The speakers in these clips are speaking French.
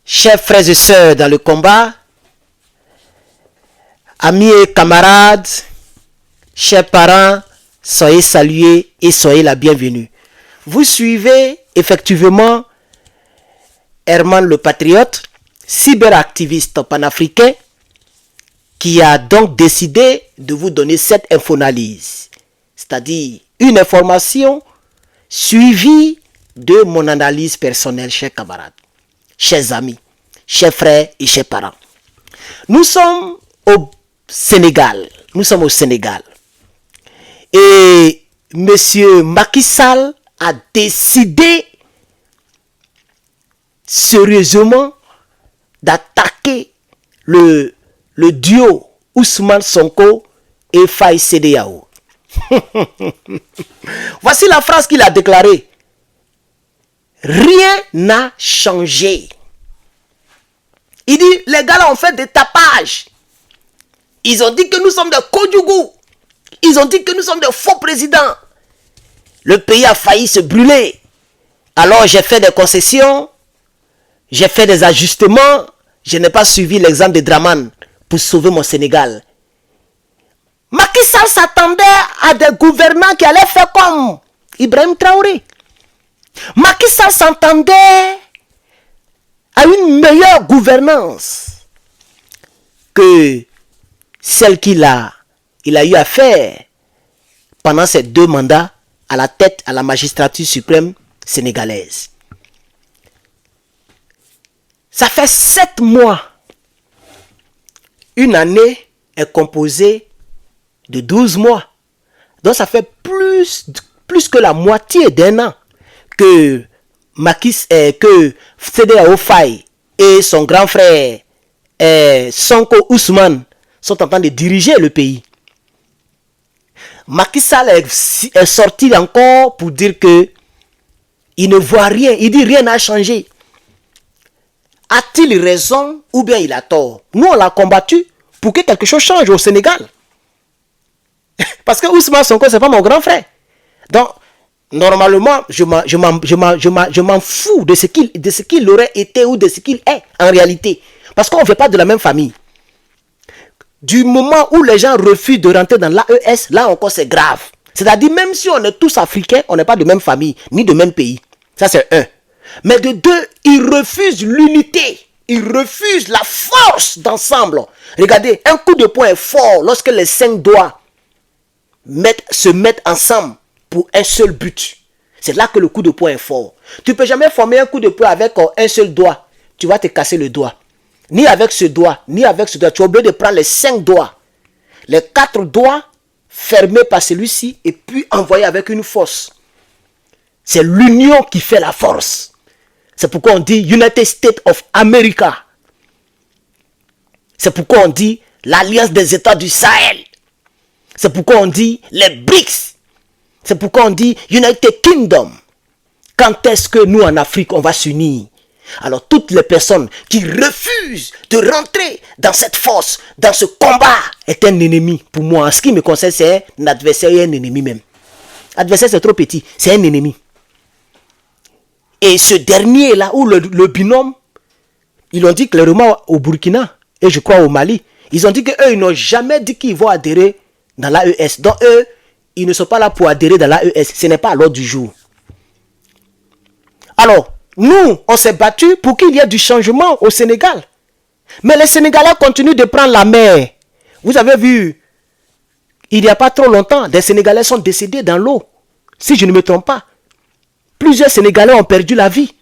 Chers frères et sœurs dans le combat, amis et camarades, chers parents, soyez salués et soyez la bienvenue. Vous suivez effectivement Herman le Patriote, cyberactiviste panafricain, qui a donc décidé de vous donner cette infoanalyse, c'est-à-dire une information suivie de mon analyse personnelle, chers camarades, chers amis, chers frères et chers parents. Nous sommes au Sénégal. Et M. Macky Sall a décidé sérieusement d'attaquer le duo Ousmane Sonko et Faye CEDEAO. Voici la phrase qu'il a déclarée. Rien n'a changé. Il dit, les gars là ont fait des tapages. Ils ont dit que nous sommes des Kodjougou. Ils ont dit que nous sommes des faux présidents. Le pays a failli se brûler. Alors j'ai fait des concessions. J'ai fait des ajustements. Je n'ai pas suivi l'exemple de Draman pour sauver mon Sénégal. Macky Sall s'attendait à des gouvernants qui allaient faire comme Ibrahim Traoré. Macky Sall s'attendait à une meilleure gouvernance que celle qu'il a eu à faire pendant ses 2 mandats à la tête à la magistrature suprême sénégalaise. Ça fait 7 mois. Une année est composée de 12 mois. Donc ça fait plus que la moitié d'un an que CEDEAO Faye et son grand frère Sonko Ousmane sont en train de diriger le pays. Macky Sall est sorti encore pour dire que il ne voit rien. Il dit rien n'a changé. A-t-il raison ou bien il a tort? Nous on l'a combattu pour que quelque chose change au Sénégal. Parce que Ousmane Sonko c'est pas mon grand frère. Donc normalement je m'en fous de ce qu'il aurait été ou de ce qu'il est en réalité. Parce qu'on ne fait pas de la même famille. Du moment où les gens refusent de rentrer dans l'AES, là encore c'est grave. C'est-à-dire même si on est tous africains, on n'est pas de même famille, ni de même pays. Ça c'est un. Mais de 2, ils refusent l'unité. Ils refusent la force d'ensemble. Regardez, un coup de poing est fort lorsque les 5 doigts se mettent ensemble pour un seul but. C'est là que le coup de poing est fort. Tu ne peux jamais former un coup de poing avec un seul doigt. Tu vas te casser le doigt. Ni avec ce doigt, ni avec ce doigt. Tu es obligé de prendre les 5 doigts. Les 4 doigts fermés par celui-ci et puis envoyer avec une force. C'est l'union qui fait la force. C'est pourquoi on dit United States of America. C'est pourquoi on dit l'Alliance des États du Sahel. C'est pourquoi on dit les BRICS. C'est pourquoi on dit United Kingdom. Quand est-ce que nous en Afrique on va s'unir? Alors toutes les personnes qui refusent de rentrer dans cette force, dans ce combat, est un ennemi. Pour moi, en ce qui me concerne, c'est un adversaire et un ennemi même. Adversaire c'est trop petit, c'est un ennemi. Et ce dernier là, où le binôme, ils ont dit clairement au Burkina, et je crois au Mali, ils ont dit qu'eux, ils n'ont jamais dit qu'ils vont adhérer dans l'AES. Donc eux, ils ne sont pas là pour adhérer dans l'AES. Ce n'est pas à l'ordre du jour. Alors, nous, on s'est battu pour qu'il y ait du changement au Sénégal. Mais les Sénégalais continuent de prendre la mer. Vous avez vu, il n'y a pas trop longtemps, des Sénégalais sont décédés dans l'eau. Si je ne me trompe pas. Plusieurs Sénégalais ont perdu la vie.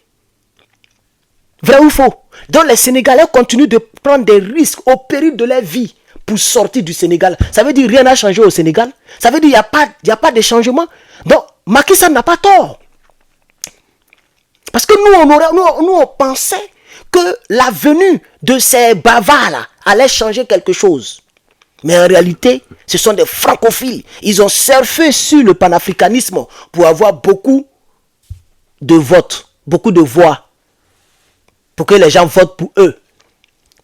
Vrai ou faux? Donc les Sénégalais continuent de prendre des risques au péril de leur vie pour sortir du Sénégal. Ça veut dire rien n'a changé au Sénégal. Ça veut dire qu'il n'y a pas de changement. Donc Macky Sall n'a pas tort. Parce que nous on pensait que la venue de ces bavards-là allait changer quelque chose. Mais en réalité, ce sont des francophiles. Ils ont surfé sur le panafricanisme pour avoir beaucoup de votes, beaucoup de voix, pour que les gens votent pour eux.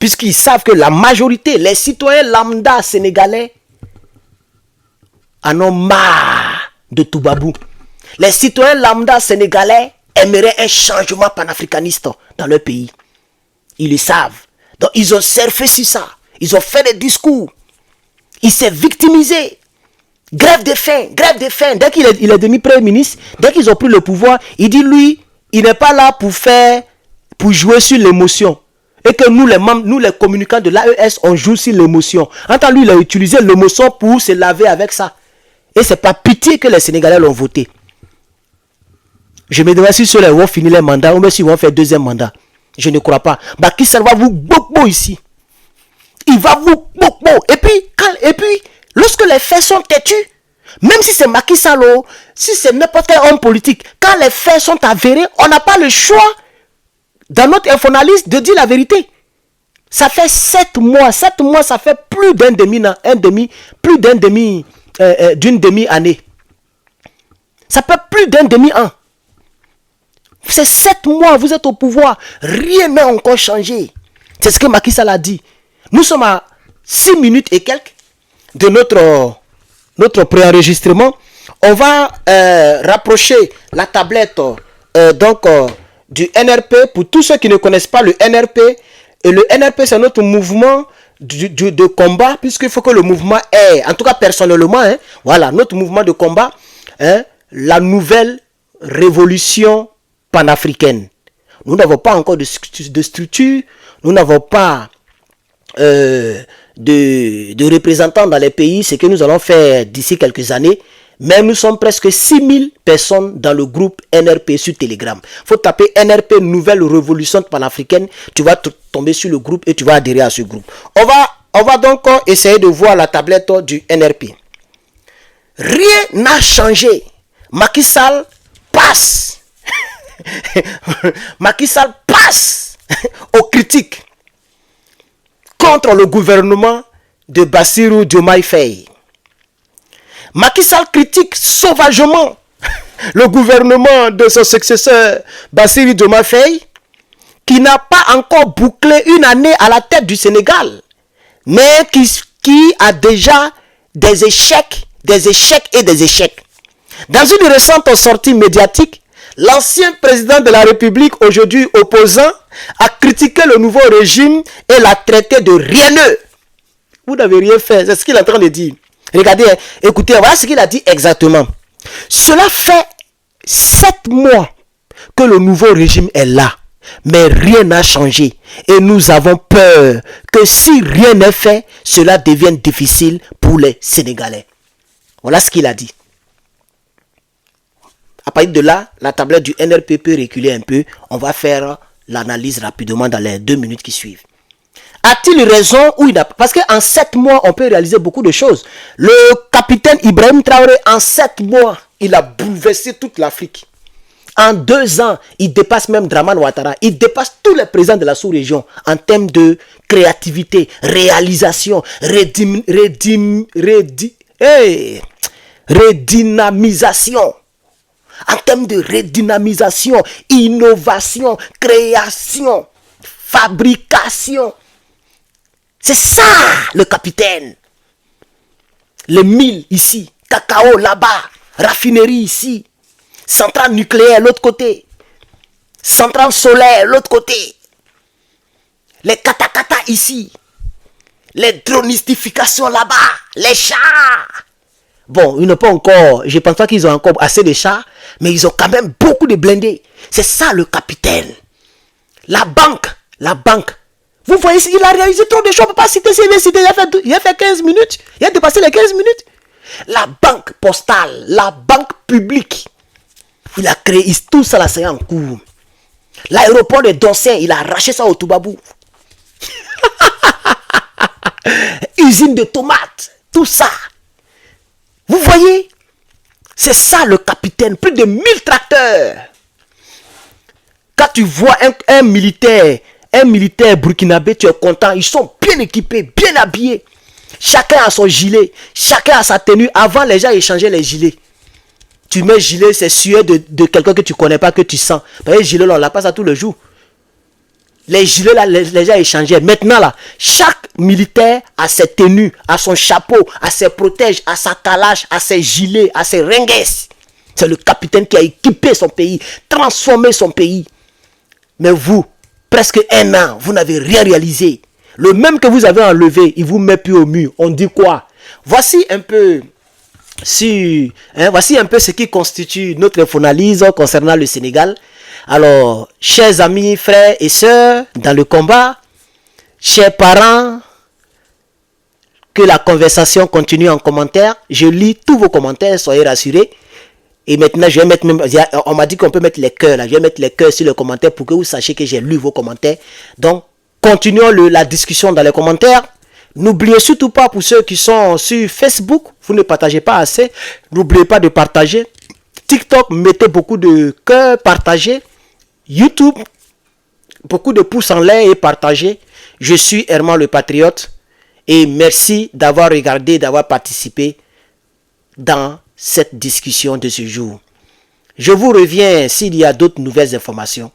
Puisqu'ils savent que la majorité, les citoyens lambda sénégalais, en ont marre de Toubabou. Les citoyens lambda sénégalais aimeraient un changement panafricaniste dans leur pays. Ils le savent. Donc, ils ont surfé sur ça. Ils ont fait des discours. Il s'est victimisé. Grève de faim, grève de faim. Dès qu'il est devenu Premier ministre, dès qu'ils ont pris le pouvoir, il dit, lui, il n'est pas là pour jouer sur l'émotion. Et que nous, les membres, nous, les communicants de l'AES, on joue sur l'émotion. En tant que lui, il a utilisé l'émotion pour se laver avec ça. Et c'est pas pitié que les Sénégalais l'ont voté. Je me demande si ceux-là vont finir les mandats ou même s'ils vont faire deuxième mandat. Je ne crois pas. Macky Sall va vous beaucoup ici. Il va vous beaucoup. Et puis, lorsque les faits sont têtus, même si c'est Macky Sall, si c'est n'importe quel homme politique, quand les faits sont avérés, on n'a pas le choix, dans notre infoanalyse, de dire la vérité. Ça fait 7 mois. 7 mois, ça fait plus d'une demi-année. Ça fait plus d'un demi-an. C'est 7 mois, vous êtes au pouvoir. Rien n'a encore changé. C'est ce que Macky Sall a dit. Nous sommes à 6 minutes et quelques de notre préenregistrement. On va rapprocher la tablette du NRP. Pour tous ceux qui ne connaissent pas le NRP, et le NRP c'est notre mouvement de combat, puisqu'il faut que le mouvement ait, en tout cas personnellement, voilà, notre mouvement de combat, la nouvelle révolution panafricaine. Nous n'avons pas encore de structure, nous n'avons pas de représentants dans les pays, ce que nous allons faire d'ici quelques années, mais nous sommes presque 6000 personnes dans le groupe NRP sur Telegram. Il faut taper NRP Nouvelle Révolution Panafricaine, tu vas tomber sur le groupe et tu vas adhérer à ce groupe. On va donc essayer de voir la tablette du NRP. Rien n'a changé. Macky Sall passe. Macky Sall passe aux critiques contre le gouvernement de Bassirou Diomaye Faye. Macky Sall critique sauvagement le gouvernement de son successeur Bassirou Diomaye Faye, qui n'a pas encore bouclé une année à la tête du Sénégal, mais qui a déjà des échecs. Dans une récente sortie médiatique, l'ancien président de la République, aujourd'hui opposant, a critiqué le nouveau régime et l'a traité de rieneux. Vous n'avez rien fait, c'est ce qu'il est en train de dire. Regardez, écoutez, voilà ce qu'il a dit exactement. Cela fait 7 mois que le nouveau régime est là, mais rien n'a changé. Et nous avons peur que si rien n'est fait, cela devienne difficile pour les Sénégalais. Voilà ce qu'il a dit. À partir de là, la tablette du NRP peut reculer un peu. On va faire l'analyse rapidement dans les 2 minutes qui suivent. A-t-il raison ou il n'a pas? Parce qu'en 7 mois, on peut réaliser beaucoup de choses. Le capitaine Ibrahim Traoré, en 7 mois, il a bouleversé toute l'Afrique. En 2 ans, il dépasse même Draman Ouattara. Il dépasse tous les présidents de la sous-région en termes de créativité, réalisation, redynamisation. En termes de redynamisation, innovation, création, fabrication. C'est ça le capitaine. Les milles ici, cacao là-bas, raffinerie ici, centrale nucléaire l'autre côté, centrale solaire l'autre côté, les katakata ici, les dronistifications là-bas, les chars. Bon, ils n'ont pas encore, je ne pense pas qu'ils ont encore assez de chars, mais ils ont quand même beaucoup de blindés. C'est ça le capitaine. La banque. Vous voyez, il a réalisé trop de choses. On ne peut pas citer, il a fait 15 minutes. Il a dépassé les 15 minutes. La banque postale, la banque publique. Il a créé tout ça, là, c'est en cours. L'aéroport de Doncin, il a arraché ça au Toubabou. Usine de tomates, tout ça. Vous voyez, c'est ça le capitaine. Plus de 1000 tracteurs. Quand tu vois un militaire burkinabé, tu es content. Ils sont bien équipés, bien habillés. Chacun a son gilet, chacun a sa tenue. Avant, les gens échangeaient les gilets. Tu mets gilet, c'est sueur de quelqu'un que tu ne connais pas, que tu sens. Parce que les gilets, là, on l'a pas ça tout le jour. Les gilets, là, les gens échangeaient. Maintenant, là, chaque militaire a ses tenues, a son chapeau, a ses protèges, a sa calache, a ses gilets, a ses ringues. C'est le capitaine qui a équipé son pays, transformé son pays. Mais vous, presque 1 an, vous n'avez rien réalisé. Le même que vous avez enlevé, il vous met plus au mur. On dit quoi? Voici un peu ce qui constitue notre infoanalyse concernant le Sénégal. Alors, chers amis, frères et sœurs, dans le combat, chers parents, que la conversation continue en commentaire. Je lis tous vos commentaires, soyez rassurés. Et maintenant, je vais mettre même, on m'a dit qu'on peut mettre les cœurs là. Je vais mettre les cœurs sur les commentaires pour que vous sachiez que j'ai lu vos commentaires. Donc, continuons la discussion dans les commentaires. N'oubliez surtout pas, pour ceux qui sont sur Facebook, vous ne partagez pas assez. N'oubliez pas de partager. TikTok, mettez beaucoup de cœurs, partagez. YouTube, beaucoup de pouces en l'air et partagez. Je suis Herman le Patriote. Et merci d'avoir regardé, d'avoir participé dans cette discussion de ce jour. Je vous reviens s'il y a d'autres nouvelles informations.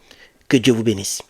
Que Dieu vous bénisse.